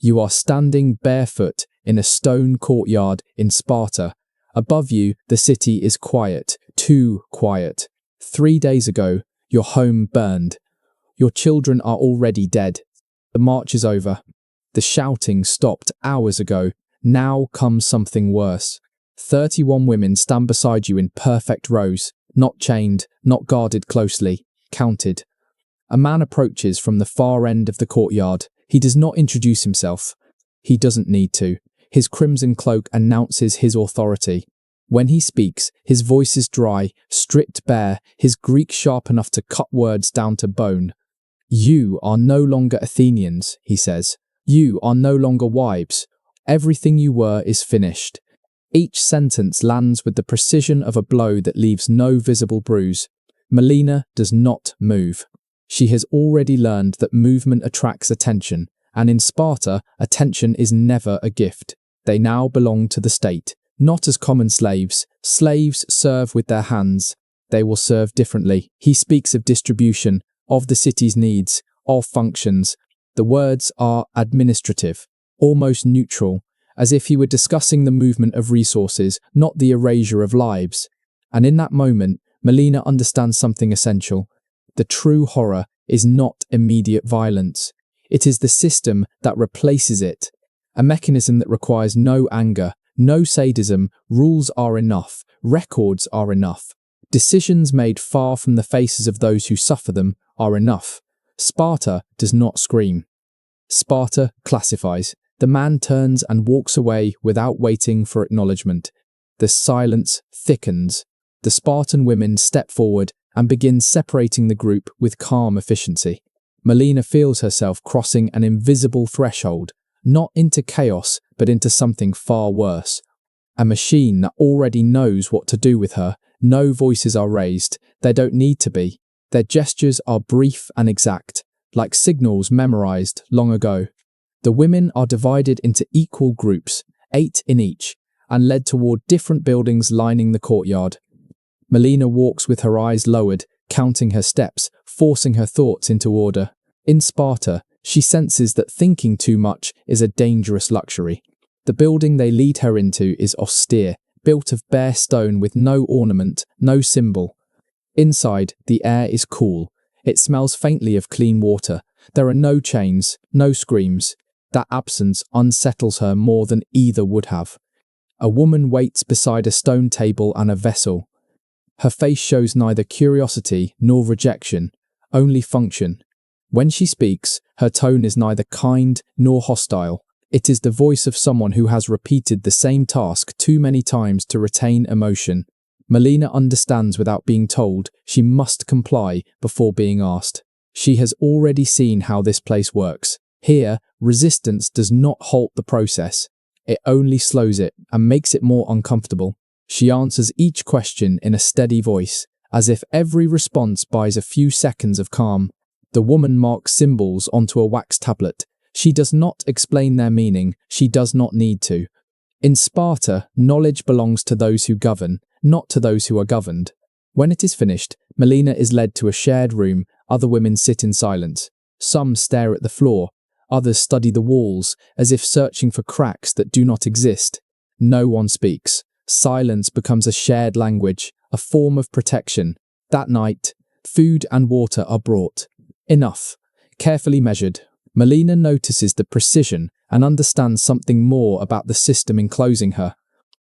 You are standing barefoot in a stone courtyard in Sparta. Above you, the city is quiet, too quiet. 3 days ago, your home burned. Your children are already dead. The march is over. The shouting stopped hours ago. Now comes something worse. 31 women stand beside you in perfect rows, not chained, not guarded closely, counted. A man approaches from the far end of the courtyard. He does not introduce himself. He doesn't need to. His crimson cloak announces his authority. When he speaks, his voice is dry, stripped bare, his Greek sharp enough to cut words down to bone. You are no longer Athenians, he says. You are no longer wives. Everything you were is finished. Each sentence lands with the precision of a blow that leaves no visible bruise. Melina does not move. She has already learned that movement attracts attention, and in Sparta, attention is never a gift. They now belong to the state, not as common slaves. Slaves serve with their hands. They will serve differently. He speaks of distribution, of the city's needs, of functions. The words are administrative, almost neutral, as if he were discussing the movement of resources, not the erasure of lives. And in that moment, Melina understands something essential. The true horror is not immediate violence. It is the system that replaces it. A mechanism that requires no anger, no sadism. Rules are enough. Records are enough. Decisions made far from the faces of those who suffer them are enough. Sparta does not scream. Sparta classifies. The man turns and walks away without waiting for acknowledgement. The silence thickens. The Spartan women step forward and begin separating the group with calm efficiency. Melina feels herself crossing an invisible threshold, not into chaos, but into something far worse. A machine that already knows what to do with her. No voices are raised. They don't need to be. Their gestures are brief and exact, like signals memorized long ago. The women are divided into equal groups, 8 in each, and led toward different buildings lining the courtyard. Melina walks with her eyes lowered, counting her steps, forcing her thoughts into order. In Sparta, she senses that thinking too much is a dangerous luxury. The building they lead her into is austere, built of bare stone with no ornament, no symbol. Inside, the air is cool. It smells faintly of clean water. There are no chains, no screams. That absence unsettles her more than either would have. A woman waits beside a stone table and a vessel. Her face shows neither curiosity nor rejection, only function. When she speaks, her tone is neither kind nor hostile. It is the voice of someone who has repeated the same task too many times to retain emotion. Melina understands without being told. She must comply before being asked. She has already seen how this place works. Here, resistance does not halt the process. It only slows it and makes it more uncomfortable. She answers each question in a steady voice, as if every response buys a few seconds of calm. The woman marks symbols onto a wax tablet. She does not explain their meaning. She does not need to. In Sparta, knowledge belongs to those who govern, not to those who are governed. When it is finished, Melina is led to a shared room. Other women sit in silence. Some stare at the floor. Others study the walls, as if searching for cracks that do not exist. No one speaks. Silence becomes a shared language, a form of protection. That night, food and water are brought. Enough. Carefully measured. Melina notices the precision and understands something more about the system enclosing her.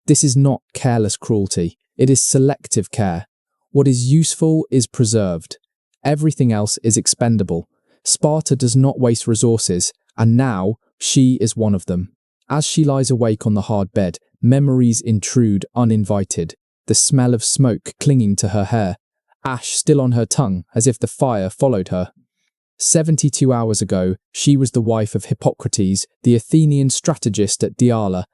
This is not careless cruelty. It is selective care. What is useful is preserved. Everything else is expendable. Sparta does not waste resources, and now she is one of them. As she lies awake on the hard bed, memories intrude uninvited. The smell of smoke clinging to her hair, ash still on her tongue as if the fire followed her. 72 hours ago, she was the wife of Hippocrates, the Athenian strategist at Diala,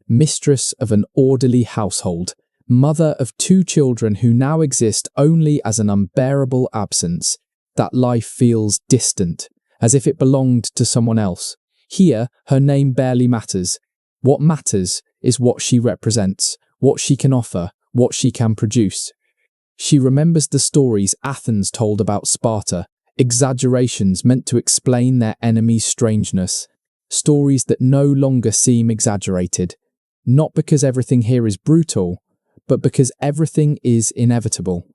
mistress of an orderly household, mother of 2 children who now exist only as an unbearable absence. That life feels distant, as if it belonged to someone else. Here, her name barely matters. What matters is what she represents, what she can offer, what she can produce. She remembers the stories Athens told about Sparta, exaggerations meant to explain their enemy's strangeness. stories that no longer seem exaggerated. Not because everything here is brutal, but because everything is inevitable.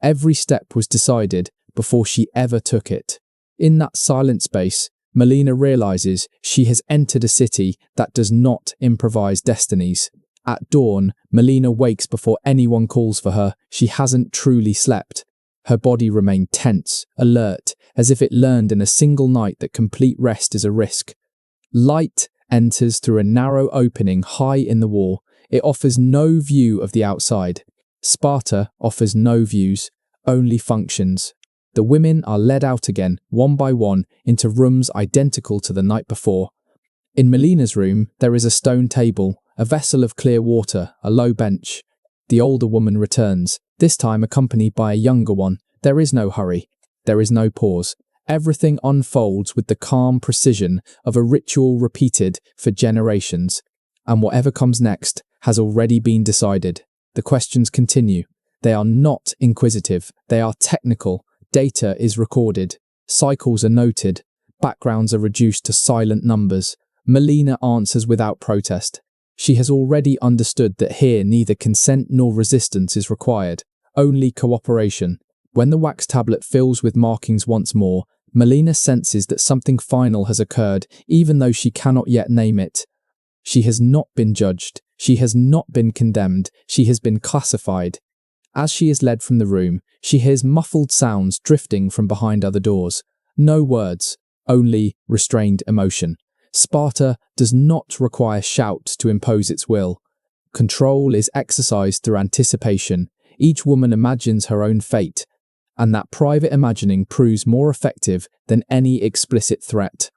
Every step was decided before she ever took it. In that silent space, Melina realizes she has entered a city that does not improvise destinies. At dawn, Melina wakes before anyone calls for her. She hasn't truly slept. Her body remained tense, alert, as if it learned in a single night that complete rest is a risk. Light enters through a narrow opening high in the wall. It offers no view of the outside. Sparta offers no views, only functions. The women are led out again, one by one, into rooms identical to the night before. In Melina's room, there is a stone table, a vessel of clear water, a low bench. The older woman returns, this time accompanied by a younger one. There is no hurry. There is no pause. Everything unfolds with the calm precision of a ritual repeated for generations. And whatever comes next has already been decided. The questions continue. They are not inquisitive. They are technical. Data is recorded. Cycles are noted. Backgrounds are reduced to silent numbers. Melina answers without protest. She has already understood that here neither consent nor resistance is required, only cooperation. When the wax tablet fills with markings once more, Melina senses that something final has occurred, even though she cannot yet name it. She has not been judged. She has not been condemned. She has been classified. As she is led from the room, she hears muffled sounds drifting from behind other doors. No words, only restrained emotion. Sparta does not require shouts to impose its will. Control is exercised through anticipation. Each woman imagines her own fate, and that private imagining proves more effective than any explicit threat.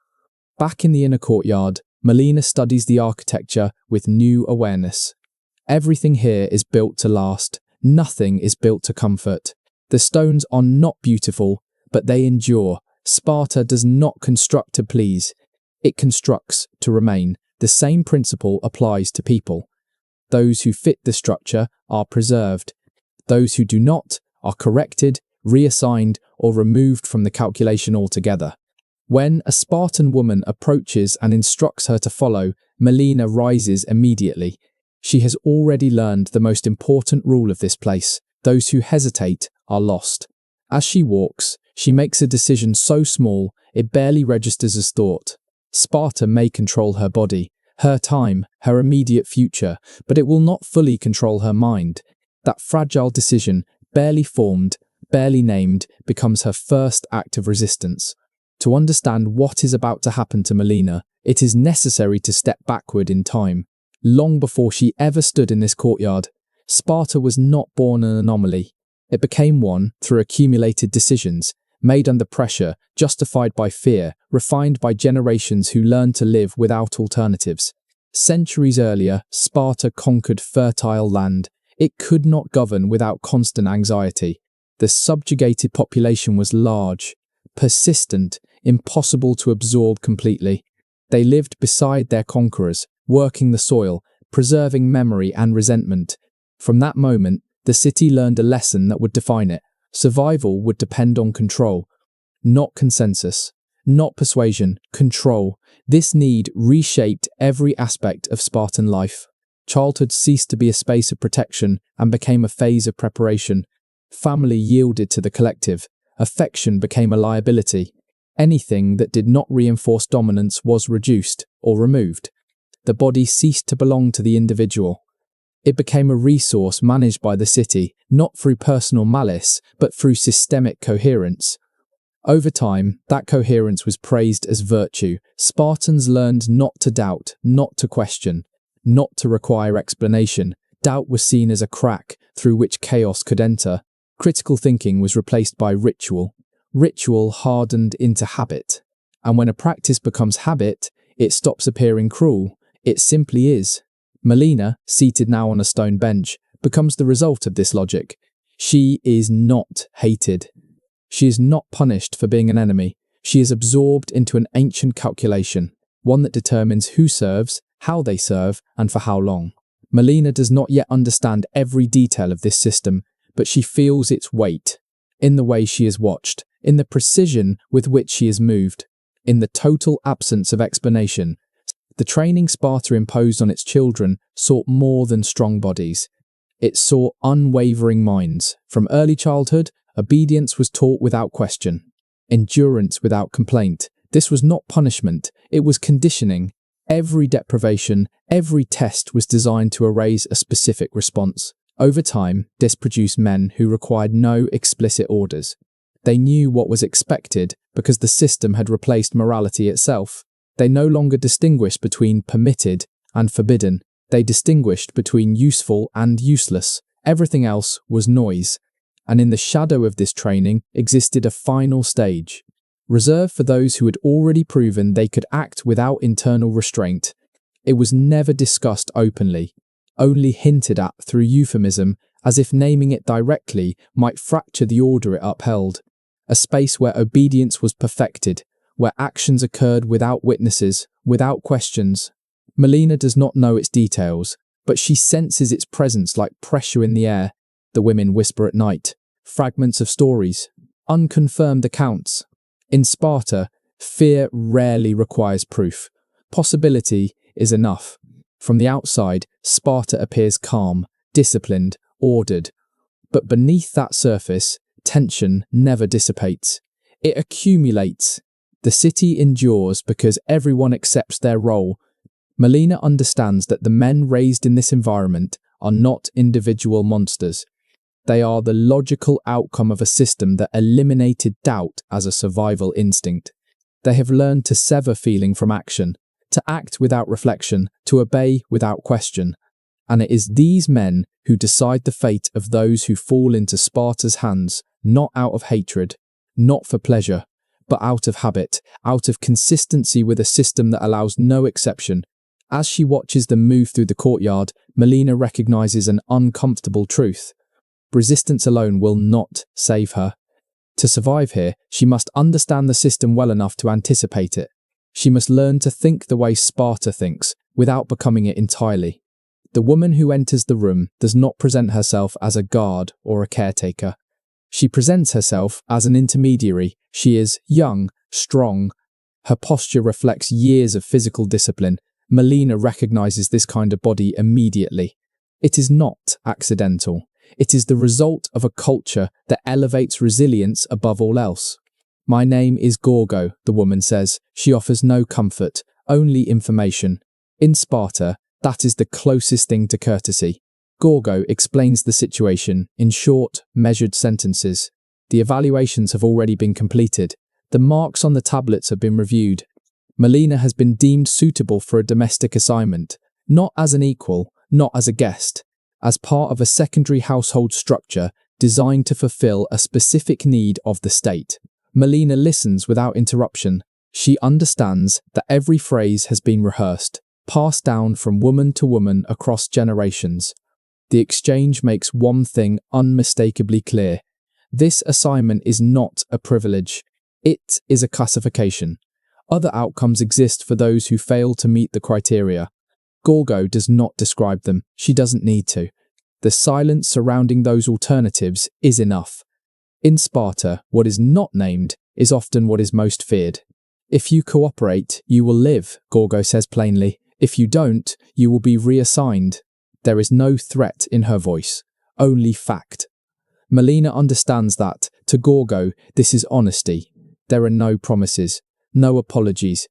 Back in the inner courtyard, Melina studies the architecture with new awareness. Everything here is built to last. Nothing is built to comfort. The stones are not beautiful, but they endure. Sparta does not construct to please. It constructs to remain. The same principle applies to people. Those who fit the structure are preserved. Those who do not are corrected, reassigned, or removed from the calculation altogether. When a Spartan woman approaches and instructs her to follow, Melina rises immediately. She has already learned the most important rule of this place. Those who hesitate are lost. As she walks, she makes a decision so small it barely registers as thought. Sparta may control her body, her time, her immediate future, but it will not fully control her mind. That fragile decision, barely formed, barely named, becomes her first act of resistance. To understand what is about to happen to Melina, it is necessary to step backward in time. Long before she ever stood in this courtyard, Sparta was not born an anomaly. It became one through accumulated decisions, made under pressure, justified by fear, refined by generations who learned to live without alternatives. Centuries earlier, Sparta conquered fertile land. It could not govern without constant anxiety. The subjugated population was large, persistent, impossible to absorb completely. They lived beside their conquerors, working the soil, preserving memory and resentment. From that moment, the city learned a lesson that would define it. Survival would depend on control, not consensus, not persuasion, control. This need reshaped every aspect of Spartan life. Childhood ceased to be a space of protection and became a phase of preparation. Family yielded to the collective. Affection became a liability. Anything that did not reinforce dominance was reduced or removed. The body ceased to belong to the individual. It became a resource managed by the city, not through personal malice, but through systemic coherence. Over time, that coherence was praised as virtue. Spartans learned not to doubt, not to question, not to require explanation. Doubt was seen as a crack through which chaos could enter. Critical thinking was replaced by ritual. Ritual hardened into habit. And when a practice becomes habit, it stops appearing cruel. It simply is. Melina, seated now on a stone bench, becomes the result of this logic. She is not hated. She is not punished for being an enemy. She is absorbed into an ancient calculation, one that determines who serves, how they serve, and for how long. Melina does not yet understand every detail of this system, but she feels its weight, in the way she is watched, in the precision with which she is moved, in the total absence of explanation. The training Sparta imposed on its children sought more than strong bodies. It sought unwavering minds. From early childhood, obedience was taught without question, endurance without complaint. This was not punishment, it was conditioning. Every deprivation, every test was designed to erase a specific response. Over time, this produced men who required no explicit orders. They knew what was expected because the system had replaced morality itself. They no longer distinguished between permitted and forbidden. They distinguished between useful and useless. Everything else was noise. And in the shadow of this training existed a final stage, reserved for those who had already proven they could act without internal restraint. It was never discussed openly, only hinted at through euphemism, as if naming it directly might fracture the order it upheld. A space where obedience was perfected, where actions occurred without witnesses, without questions. Melina does not know its details, but she senses its presence like pressure in the air. The women whisper at night, fragments of stories, unconfirmed accounts. In Sparta, fear rarely requires proof. Possibility is enough. From the outside, Sparta appears calm, disciplined, ordered. But beneath that surface, tension never dissipates. It accumulates. The city endures because everyone accepts their role. Melina understands that the men raised in this environment are not individual monsters. They are the logical outcome of a system that eliminated doubt as a survival instinct. They have learned to sever feeling from action, to act without reflection, to obey without question. And it is these men who decide the fate of those who fall into Sparta's hands, not out of hatred, not for pleasure, but out of habit, out of consistency with a system that allows no exception. As she watches them move through the courtyard, Melina recognizes an uncomfortable truth. Resistance alone will not save her. To survive here, she must understand the system well enough to anticipate it. She must learn to think the way Sparta thinks, without becoming it entirely. The woman who enters the room does not present herself as a guard or a caretaker. She presents herself as an intermediary. She is young, strong. Her posture reflects years of physical discipline. Melina recognizes this kind of body immediately. It is not accidental. It is the result of a culture that elevates resilience above all else. "My name is Gorgo," the woman says. She offers no comfort, only information. In Sparta, that is the closest thing to courtesy. Gorgo explains the situation in short, measured sentences. The evaluations have already been completed. The marks on the tablets have been reviewed. Melina has been deemed suitable for a domestic assignment, not as an equal, not as a guest, as part of a secondary household structure designed to fulfill a specific need of the state. Melina listens without interruption. She understands that every phrase has been rehearsed, passed down from woman to woman across generations. The exchange makes one thing unmistakably clear. This assignment is not a privilege. It is a classification. Other outcomes exist for those who fail to meet the criteria. Gorgo does not describe them. She doesn't need to. The silence surrounding those alternatives is enough. In Sparta, what is not named is often what is most feared. "If you cooperate, you will live," Gorgo says plainly. "If you don't, you will be reassigned." There is no threat in her voice, only fact. Melina understands that, to Gorgo, this is honesty. There are no promises, no apologies.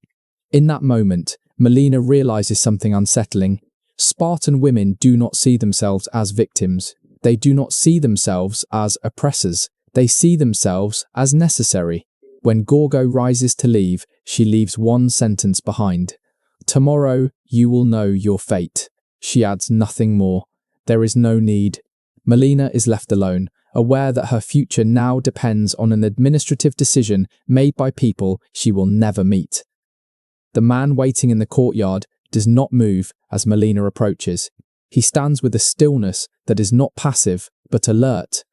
In that moment, Melina realizes something unsettling. Spartan women do not see themselves as victims. They do not see themselves as oppressors. They see themselves as necessary. When Gorgo rises to leave, she leaves one sentence behind. "Tomorrow you will know your fate." She adds nothing more. There is no need. Melina is left alone, aware that her future now depends on an administrative decision made by people she will never meet. The man waiting in the courtyard does not move as Melina approaches. He stands with a stillness that is not passive, but alert.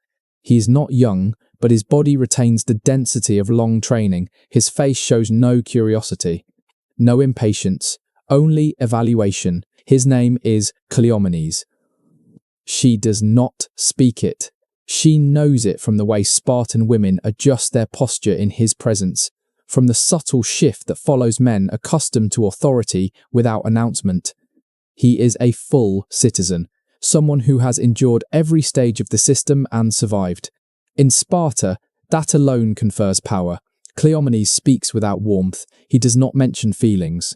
He is not young, but his body retains the density of long training. His face shows no curiosity, no impatience, only evaluation. His name is Cleomenes. She does not speak it. She knows it from the way Spartan women adjust their posture in his presence, from the subtle shift that follows men accustomed to authority without announcement. He is a full citizen, someone who has endured every stage of the system and survived. In Sparta, that alone confers power. Cleomenes speaks without warmth. He does not mention feelings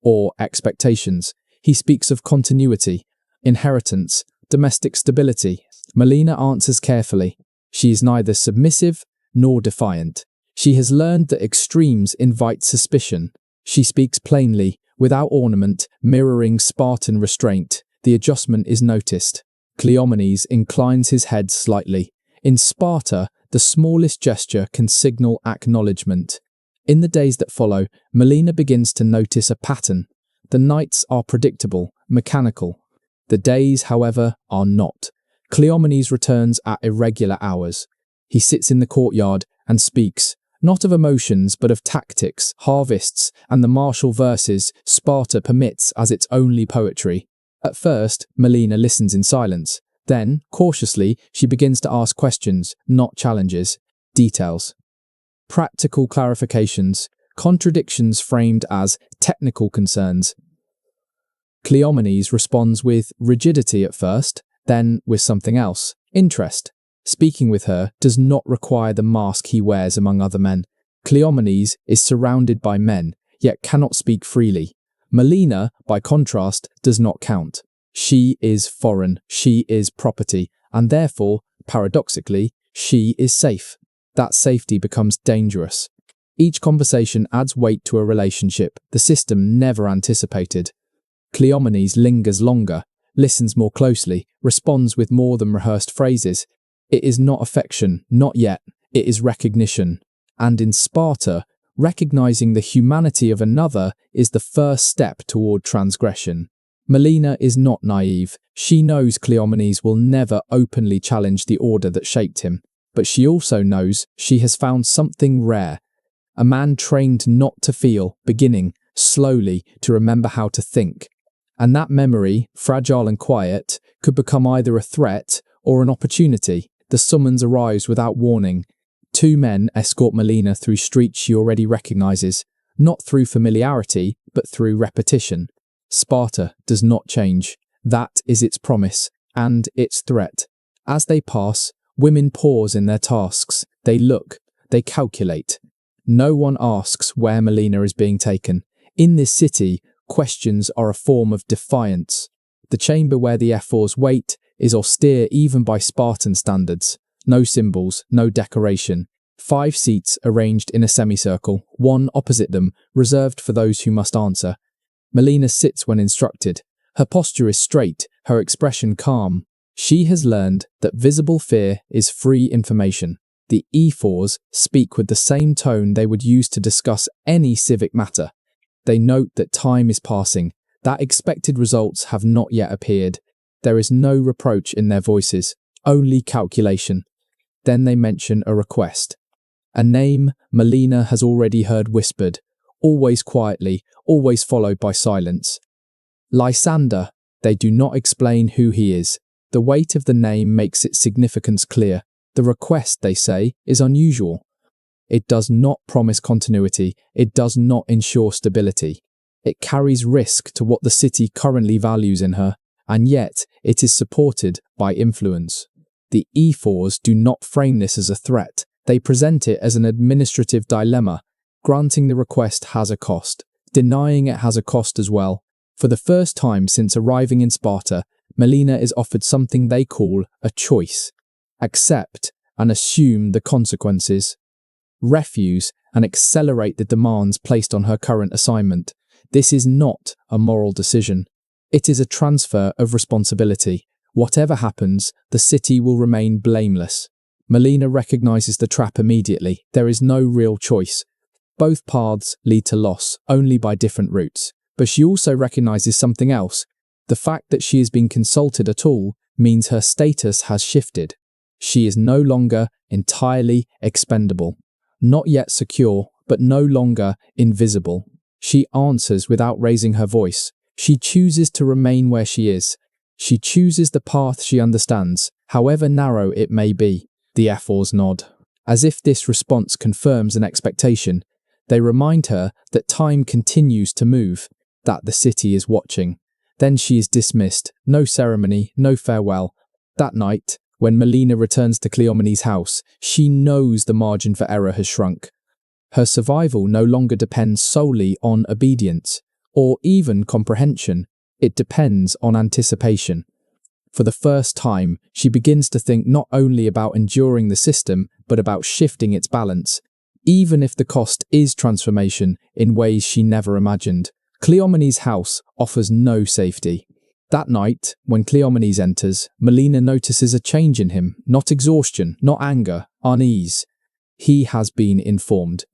or expectations. He speaks of continuity, inheritance, domestic stability. Melina answers carefully. She is neither submissive nor defiant. She has learned that extremes invite suspicion. She speaks plainly, without ornament, mirroring Spartan restraint. The adjustment is noticed. Cleomenes inclines his head slightly. In Sparta, the smallest gesture can signal acknowledgement. In the days that follow, Melina begins to notice a pattern. The nights are predictable, mechanical. The days, however, are not. Cleomenes returns at irregular hours. He sits in the courtyard and speaks, not of emotions but of tactics, harvests, and the martial verses Sparta permits as its only poetry. At first, Melina listens in silence. Then, cautiously, she begins to ask questions, not challenges, details. Practical clarifications, contradictions framed as technical concerns. Cleomenes responds with rigidity at first, then with something else, interest. Speaking with her does not require the mask he wears among other men. Cleomenes is surrounded by men, yet cannot speak freely. Melina, by contrast, does not count. She is foreign, she is property, and therefore, paradoxically, she is safe. That safety becomes dangerous. Each conversation adds weight to a relationship the system never anticipated. Cleomenes lingers longer, listens more closely, responds with more than rehearsed phrases. It is not affection, not yet, it is recognition. And in Sparta, recognizing the humanity of another is the first step toward transgression. Melina is not naive. She knows Cleomenes will never openly challenge the order that shaped him. But she also knows she has found something rare. A man trained not to feel, beginning, slowly, to remember how to think. And that memory, fragile and quiet, could become either a threat or an opportunity. The summons arrives without warning. Two men escort Melina through streets she already recognizes, not through familiarity, but through repetition. Sparta does not change. That is its promise, and its threat. As they pass, women pause in their tasks. They look, they calculate. No one asks where Melina is being taken. In this city, questions are a form of defiance. The chamber where the ephors wait is austere even by Spartan standards. No symbols, no decoration. 5 seats arranged in a semicircle, one opposite them, reserved for those who must answer. Melina sits when instructed. Her posture is straight, her expression calm. She has learned that visible fear is free information. The ephors speak with the same tone they would use to discuss any civic matter. They note that time is passing, that expected results have not yet appeared. There is no reproach in their voices, only calculation. Then they mention a request. A name Melina has already heard whispered, always quietly, always followed by silence. Lysander. They do not explain who he is. The weight of the name makes its significance clear. The request, they say, is unusual. It does not promise continuity. It does not ensure stability. It carries risk to what the city currently values in her, and yet it is supported by influence. The ephors do not frame this as a threat. They present it as an administrative dilemma. Granting the request has a cost. Denying it has a cost as well. For the first time since arriving in Sparta, Melina is offered something they call a choice. Accept and assume the consequences. Refuse and accelerate the demands placed on her current assignment. This is not a moral decision. It is a transfer of responsibility. Whatever happens, the city will remain blameless. Melina recognizes the trap immediately. There is no real choice. Both paths lead to loss, only by different routes. But she also recognizes something else. The fact that she has been consulted at all means her status has shifted. She is no longer entirely expendable. Not yet secure, but no longer invisible. She answers without raising her voice. She chooses to remain where she is. She chooses the path she understands, however narrow it may be. The ephors nod. As if this response confirms an expectation, They remind her that time continues to move, that the city is watching. Then she is dismissed. No ceremony, no farewell. That night, when Melina returns to Cleomenes' house, she knows the margin for error has shrunk. Her survival no longer depends solely on obedience, or even comprehension. It depends on anticipation. For the first time, she begins to think not only about enduring the system, but about shifting its balance, even if the cost is transformation in ways she never imagined. Cleomenes' house offers no safety. That night, when Cleomenes enters, Melina notices a change in him, not exhaustion, not anger, unease. He has been informed.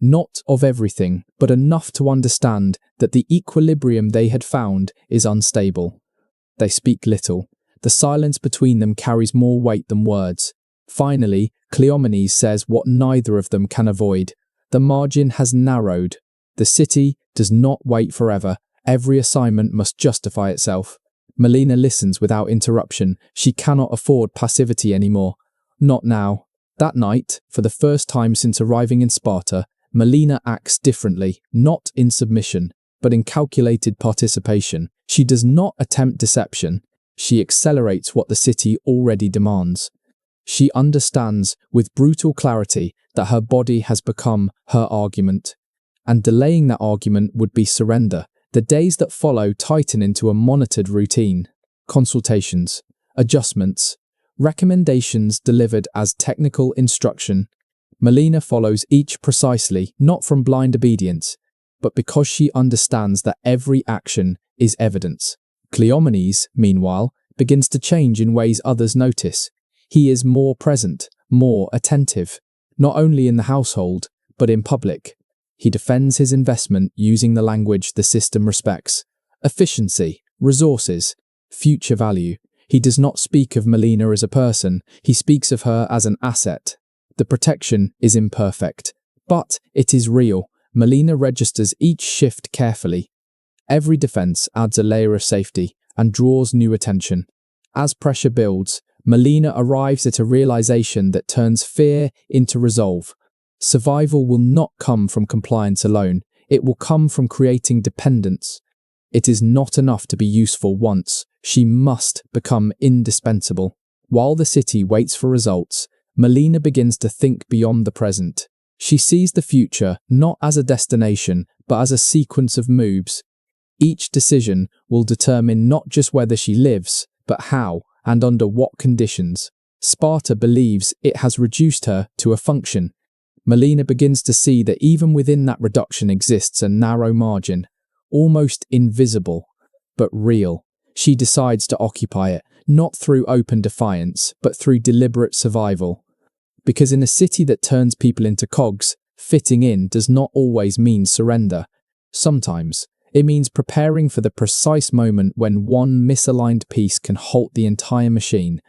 Not of everything, but enough to understand that the equilibrium they had found is unstable. They speak little. The silence between them carries more weight than words. Finally, Cleomenes says what neither of them can avoid. The margin has narrowed. The city does not wait forever. Every assignment must justify itself. Melina listens without interruption. She cannot afford passivity anymore. Not now. That night, for the first time since arriving in Sparta, Melina acts differently, not in submission, but in calculated participation. She does not attempt deception. She accelerates what the city already demands. She understands with brutal clarity that her body has become her argument, and delaying that argument would be surrender. The days that follow tighten into a monitored routine. Consultations, adjustments, recommendations delivered as technical instruction. Melina follows each precisely, not from blind obedience, but because she understands that every action is evidence. Cleomenes, meanwhile, begins to change in ways others notice. He is more present, more attentive, not only in the household, but in public. He defends his investment using the language the system respects. Efficiency, resources, future value. He does not speak of Melina as a person, he speaks of her as an asset. The protection is imperfect, but it is real. Melina registers each shift carefully. Every defense adds a layer of safety and draws new attention. As pressure builds, Melina arrives at a realization that turns fear into resolve. Survival will not come from compliance alone. It will come from creating dependence. It is not enough to be useful once. She must become indispensable. While the city waits for results, Melina begins to think beyond the present. She sees the future not as a destination, but as a sequence of moves. Each decision will determine not just whether she lives, but how and under what conditions. Sparta believes it has reduced her to a function. Melina begins to see that even within that reduction exists a narrow margin, almost invisible, but real. She decides to occupy it, not through open defiance, but through deliberate survival. Because in a city that turns people into cogs, fitting in does not always mean surrender. Sometimes, it means preparing for the precise moment when one misaligned piece can halt the entire machine.